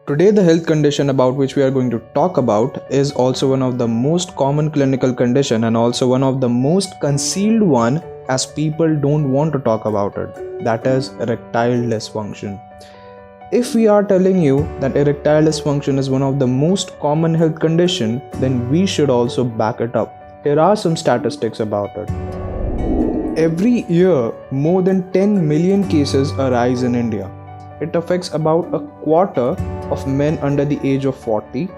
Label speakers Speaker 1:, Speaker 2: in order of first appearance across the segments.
Speaker 1: Today, the health condition about which we are going to talk about is also one of the most common clinical condition and also one of the most concealed one as people don't want to talk about it. That is erectile dysfunction. If we are telling you that erectile dysfunction is one of the most common health condition, then we should also back it up. Here are some statistics about it. Every year, more than 10 million cases arise in India. It affects about a quarter of men under the age of 40.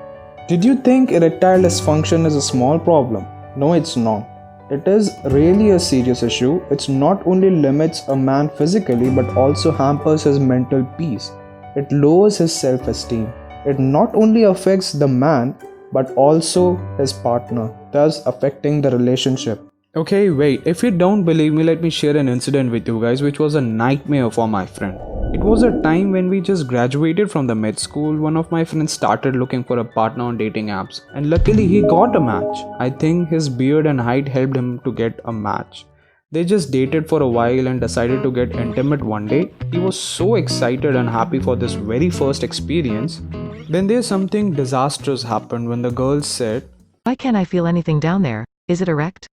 Speaker 1: Did you think erectile dysfunction is a small problem? No, it's not. It is really a serious issue. It not only limits a man physically but also hampers his mental peace. It lowers his self-esteem. It not only affects the man but also his partner, thus affecting the relationship. Okay, wait, if you don't believe me, let me share an incident with you guys which was a nightmare for my friend. It was a time when we just graduated from the med school. One of my friends started looking for a partner on dating apps and luckily he got a match. I think his beard and height helped him to get a match. They just dated for a while and decided to get intimate one day. He was so excited and happy for this very first experience. Then there's something disastrous happened when the girl said,
Speaker 2: "Why can't I feel anything down there? Is it erect?"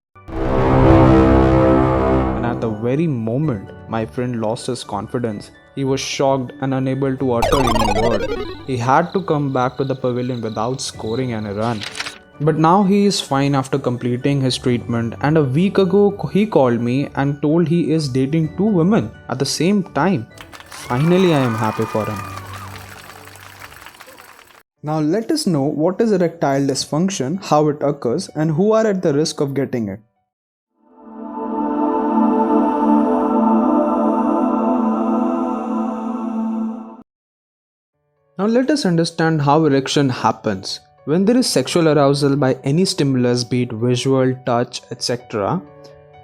Speaker 1: and at the very moment my friend lost his confidence. He was shocked and unable to utter any word. He had to come back to the pavilion without scoring any run. But now he is fine after completing his treatment, and a week ago he called me and told he is dating 2 women at the same time. Finally, I am happy for him. Now let us know what is erectile dysfunction, how it occurs, and who are at the risk of getting it. Now let us understand how erection happens. When there is sexual arousal by any stimulus, be it visual, touch, etc.,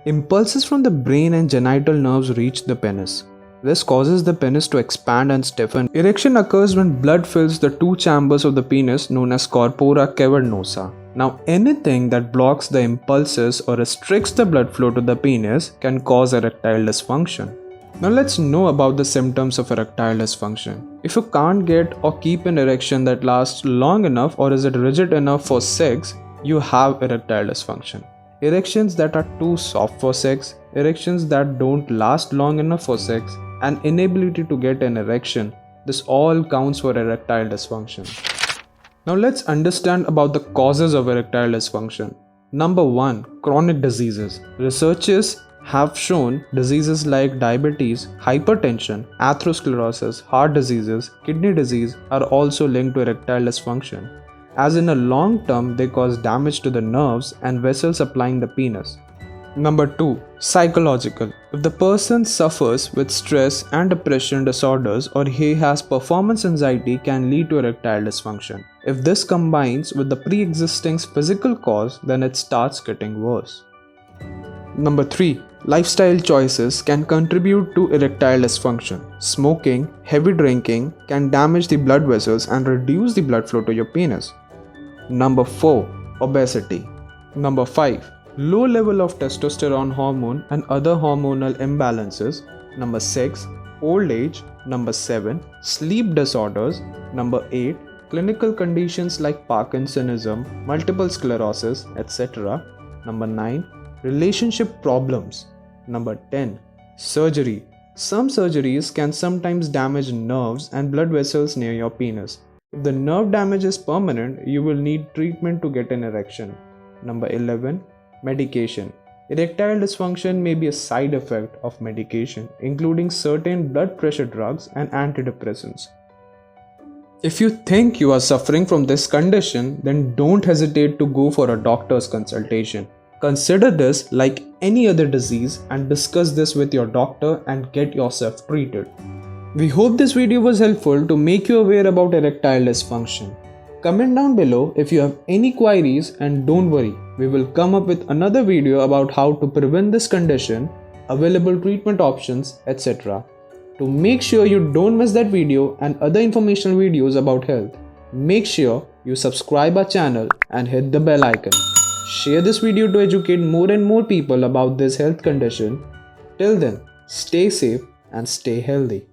Speaker 1: impulses from the brain and genital nerves reach the penis. This causes the penis to expand and stiffen. Erection occurs when blood fills the two chambers of the penis known as corpora cavernosa. Now anything that blocks the impulses or restricts the blood flow to the penis can cause erectile dysfunction. Now let's know about the symptoms of erectile dysfunction. If you can't get or keep an erection that lasts long enough or is it rigid enough for sex, you have erectile dysfunction. Erections that are too soft for sex, erections that don't last long enough for sex, and inability to get an erection, this all counts for erectile dysfunction. Now let's understand about the causes of erectile dysfunction. Number 1. Chronic diseases. Researchers have shown diseases like diabetes, hypertension, atherosclerosis, heart diseases, kidney disease are also linked to erectile dysfunction, as in a long term they cause damage to the nerves and vessels supplying the penis. Number 2. Psychological. If the person suffers with stress and depression disorders or he has performance anxiety can lead to erectile dysfunction. If this combines with the pre-existing physical cause, then it starts getting worse. Number 3. Lifestyle choices can contribute to erectile dysfunction. Smoking, heavy drinking can damage the blood vessels and reduce the blood flow to your penis. Number 4. Obesity. Number 5. Low level of testosterone hormone and other hormonal imbalances. Number 6. Old age. Number 7. Sleep disorders. Number 8. Clinical conditions like Parkinsonism, multiple sclerosis, etc. Number 9. Relationship problems. Number 10. Surgery. Some surgeries can sometimes damage nerves and blood vessels near your penis. If the nerve damage is permanent, you will need treatment to get an erection. Number 11. Medication. Erectile dysfunction may be a side effect of medication, including certain blood pressure drugs and antidepressants. If you think you are suffering from this condition, then don't hesitate to go for a doctor's consultation. Consider this like any other disease and discuss this with your doctor and get yourself treated. We hope this video was helpful to make you aware about erectile dysfunction. Comment down below if you have any queries and don't worry, we will come up with another video about how to prevent this condition, available treatment options, etc. To make sure you don't miss that video and other informational videos about health, make sure you subscribe our channel and hit the bell icon. Share this video to educate more and more people about this health condition. Till then, stay safe and stay healthy.